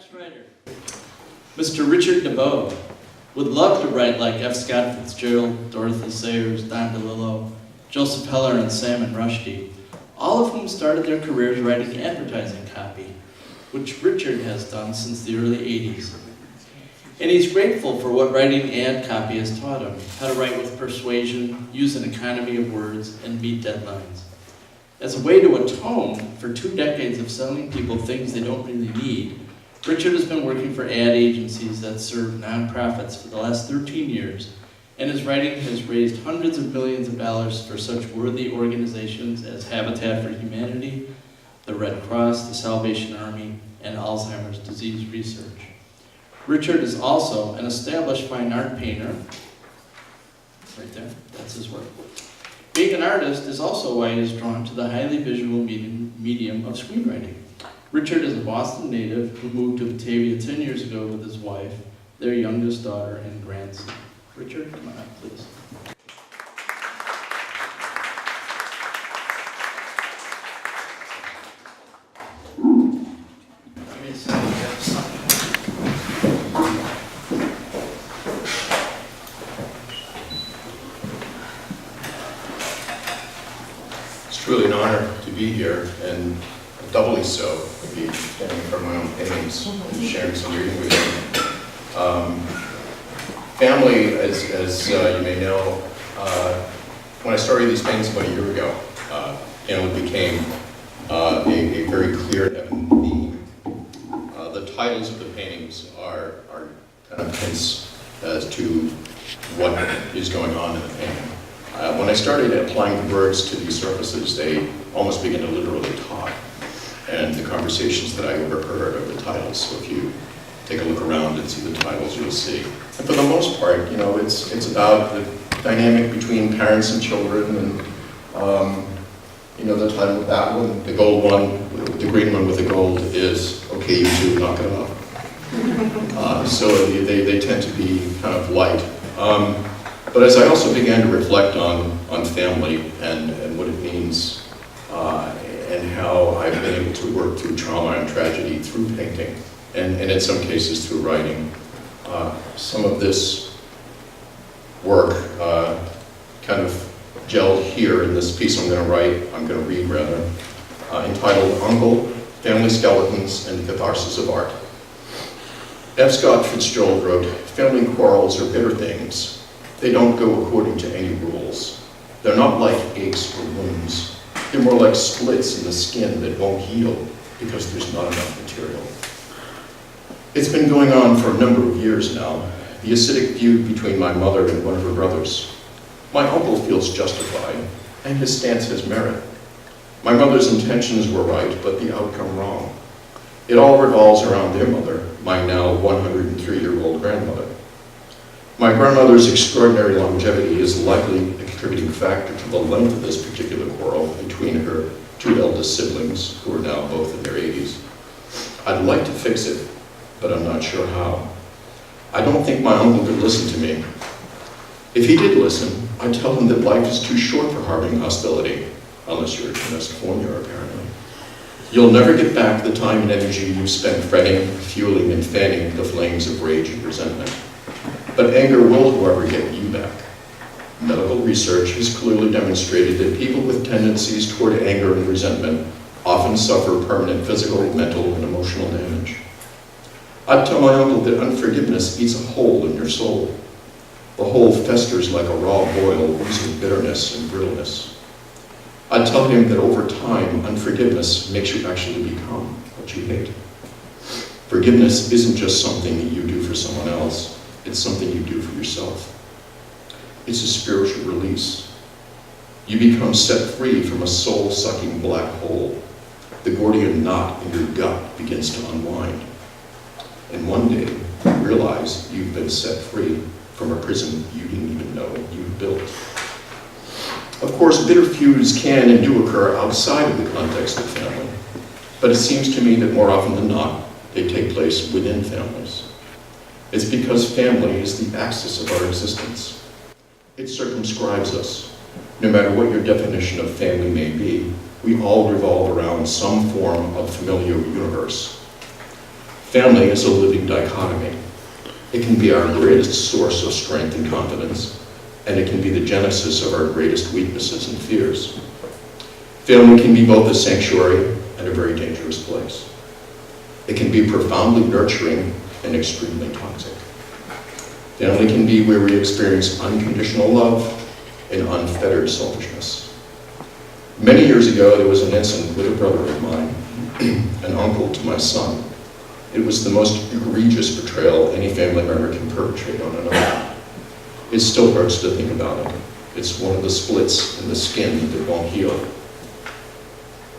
next writer. Mr. Richard DeVeau would love to write like F. Scott Fitzgerald, Dorothy Sayers, Don DeLillo, Joseph Heller, and Salman Rushdie, all of whom started their careers writing advertising copy, which Richard has done since the early 80s. And he's grateful for what writing ad copy has taught him, how to write with persuasion, use an economy of words, and meet deadlines. As a way to atone for 2 decades of selling people things they don't really need, Richard has been working for ad agencies that serve nonprofits for the last 13 years, and his writing has raised hundreds of millions of dollars for such worthy organizations as Habitat for Humanity, the Red Cross, the Salvation Army, and Alzheimer's disease research. Richard is also an established fine art painter. Right there, that's his work. Being an artist is also why he is drawn to the highly visual medium of screenwriting. Richard is a Boston native who moved to Batavia 10 years ago with his wife, their youngest daughter, and grandson. Richard, come on up, please. It's truly an honor to be here, and doubly so to be standing in front of my own paintings and sharing some reading with you. Family, as you may know, when I started these paintings about a year ago, it became a very clear and evident theme. The titles of the paintings are kind of hints as to what is going on in the painting. When I started applying the words to these surfaces, they almost began to literally talk. And the conversations that I overheard are the titles. So if you take a look around and see the titles, you'll see. And for the most part, it's about the dynamic between parents and children, and the title of that one, the gold one, the green one with the gold is "Okay, you two, knock it off." So they tend to be kind of light. But as I also began to reflect on family and what it means, and how I've been able to work through trauma and tragedy through painting, and in some cases through writing, some of this work kind of gelled here in this piece I'm going to read rather, entitled "Uncle, Family Skeletons, and the Catharsis of Art." F. Scott Fitzgerald wrote, "Family quarrels are bitter things. They don't go according to any rules. They're not like aches or wounds. They're more like splits in the skin that won't heal because there's not enough material." It's been going on for a number of years now, the acidic feud between my mother and one of her brothers. My uncle feels justified, and his stance has merit. My mother's intentions were right, but the outcome wrong. It all revolves around their mother, my now 103-year-old grandmother. My grandmother's extraordinary longevity is likely a contributing factor to the length of this particular quarrel between her 2 eldest siblings, who are now both in their 80s. I'd like to fix it, but I'm not sure how. I don't think my uncle could listen to me. If he did listen, I'd tell him that life is too short for harboring hostility, unless you're in California, apparently. You'll never get back the time and energy you've spent fretting, fueling, and fanning the flames of rage and resentment. But anger will, however, get you back. Medical research has clearly demonstrated that people with tendencies toward anger and resentment often suffer permanent physical, mental, and emotional damage. I'd tell my uncle that unforgiveness eats a hole in your soul. The hole festers like a raw boil, oozing bitterness and brittleness. I'd tell him that over time, unforgiveness makes you actually become what you hate. Forgiveness isn't just something that you do for someone else. It's something you do for yourself. It's a spiritual release. You become set free from a soul-sucking black hole. The Gordian knot in your gut begins to unwind. And one day, you realize you've been set free from a prison you didn't even know you'd built. Of course, bitter feuds can and do occur outside of the context of family, but it seems to me that more often than not, they take place within families. It's because family is the axis of our existence. It circumscribes us. No matter what your definition of family may be, we all revolve around some form of familial universe. Family is a living dichotomy. It can be our greatest source of strength and confidence, and it can be the genesis of our greatest weaknesses and fears. Family can be both a sanctuary and a very dangerous place. It can be profoundly nurturing and extremely toxic. Family can be where we experience unconditional love and unfettered selfishness. Many years ago, there was an incident with a brother of mine, an uncle to my son. It was the most egregious betrayal any family member can perpetrate on another. It still hurts to think about it. It's one of the splits in the skin that won't heal.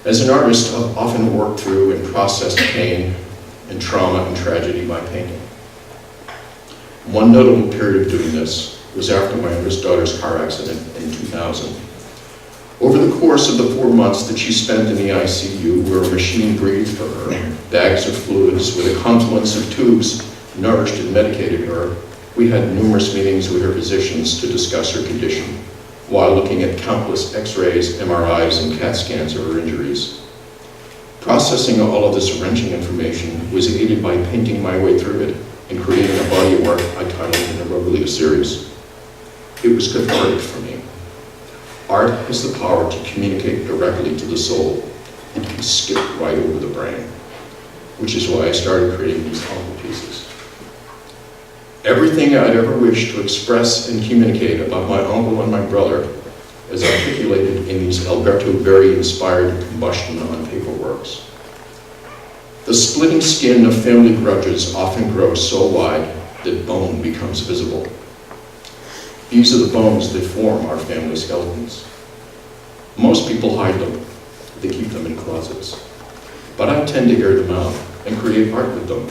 As an artist, I've often worked through and processed pain and trauma and tragedy by painting. One notable period of doing this was after my youngest daughter's car accident in 2000. Over the course of the 4 months that she spent in the ICU, where a machine breathed for her, bags of fluids with a confluence of tubes nourished and medicated her, we had numerous meetings with her physicians to discuss her condition, while looking at countless x-rays, MRIs, and CAT scans of her injuries. Processing all of this wrenching information was aided by painting my way through it and creating a body of work I titled in a Rogalio series. It was cathartic for me. Art has the power to communicate directly to the soul. It can skip right over the brain, which is why I started creating these awful pieces. Everything I'd ever wished to express and communicate about my uncle and my brother is articulated in these Alberto Berry-inspired combustion on paper works. The splitting skin of family grudges often grows so wide that bone becomes visible. These are the bones that form our family skeletons. Most people hide them. They keep them in closets. But I tend to air them out and create art with them.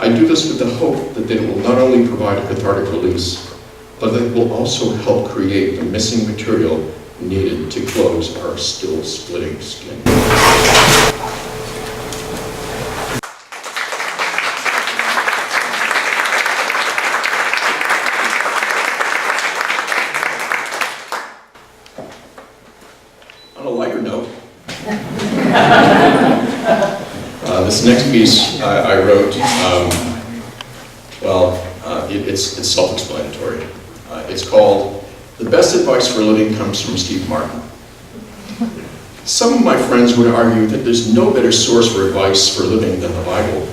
I do this with the hope that they will not only provide a cathartic release, but that it will also help create the missing material needed to close our still splitting skin. On a lighter note, this next piece I wrote, it's self-explanatory. It's called "The Best Advice for Living Comes from Steve Martin." Some of my friends would argue that there's no better source for advice for living than the Bible.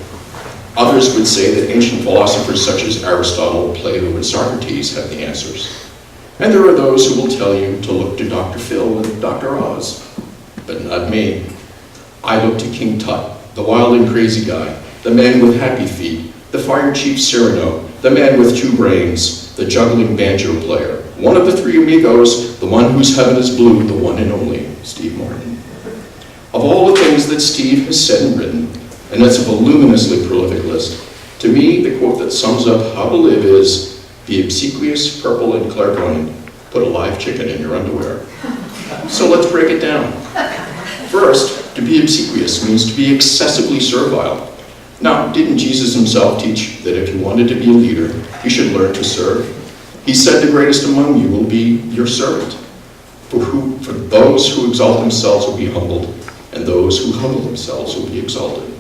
Others would say that ancient philosophers such as Aristotle, Plato, and Socrates have the answers. And there are those who will tell you to look to Dr. Phil and Dr. Oz, but not me. I look to King Tut, the wild and crazy guy, the man with happy feet, the fire chief Cyrano, the man with 2 brains, the juggling banjo player, one of the 3 amigos, the one whose heaven is blue, the one and only Steve Martin. Of all the things that Steve has said and written, and it's a voluminously prolific list, to me, the quote that sums up how to live is, "Be obsequious, purple, and clairvoyant. Put a live chicken in your underwear." So let's break it down. First, to be obsequious means to be excessively servile. Now, didn't Jesus himself teach that if you wanted to be a leader, you should learn to serve? He said the greatest among you will be your servant. For those who exalt themselves will be humbled, and those who humble themselves will be exalted.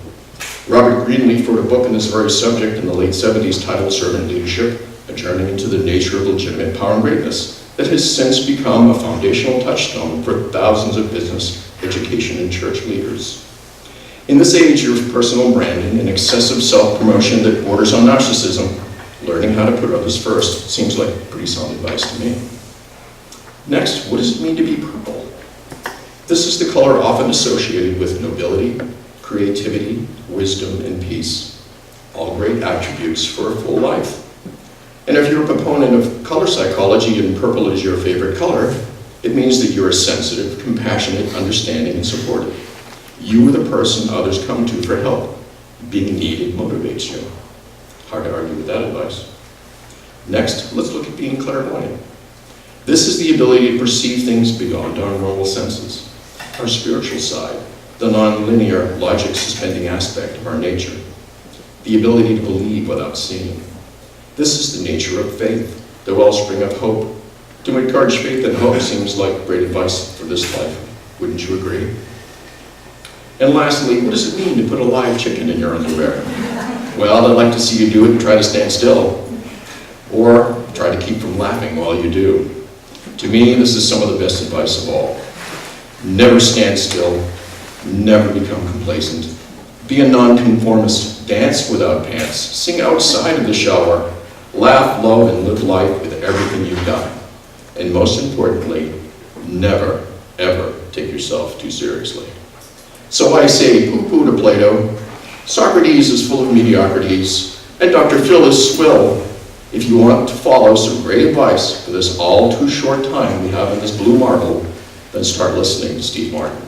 Robert Greenleaf wrote a book on this very subject in the late 70s titled Servant Leadership, a journey into the nature of legitimate power and greatness that has since become a foundational touchstone for thousands of business, education, and church leaders. In this age of personal branding and excessive self-promotion that borders on narcissism, learning how to put others first seems like pretty sound advice to me. Next, what does it mean to be purple? This is the color often associated with nobility, creativity, wisdom, and peace, all great attributes for a full life. And if you're a proponent of color psychology and purple is your favorite color, it means that you're sensitive, compassionate, understanding, and supportive. You are the person others come to for help. Being needed motivates you. Hard to argue with that advice. Next, let's look at being clairvoyant. This is the ability to perceive things beyond our normal senses, our spiritual side, the non-linear, logic-suspending aspect of our nature, the ability to believe without seeing. This is the nature of faith, the wellspring of hope. To encourage faith and hope seems like great advice for this life. Wouldn't you agree? And lastly, what does it mean to put a live chicken in your underwear? Well, I'd like to see you do it and try to stand still. Or try to keep from laughing while you do. To me, this is some of the best advice of all. Never stand still. Never become complacent. Be a nonconformist. Dance without pants. Sing outside of the shower. Laugh, love, and live life with everything you've got. And most importantly, never, ever take yourself too seriously. So I say poo-poo to Plato. Socrates is full of mediocrities, and Dr. Phil is swill. If you want to follow some great advice for this all too short time we have in this blue marble, then start listening to Steve Martin.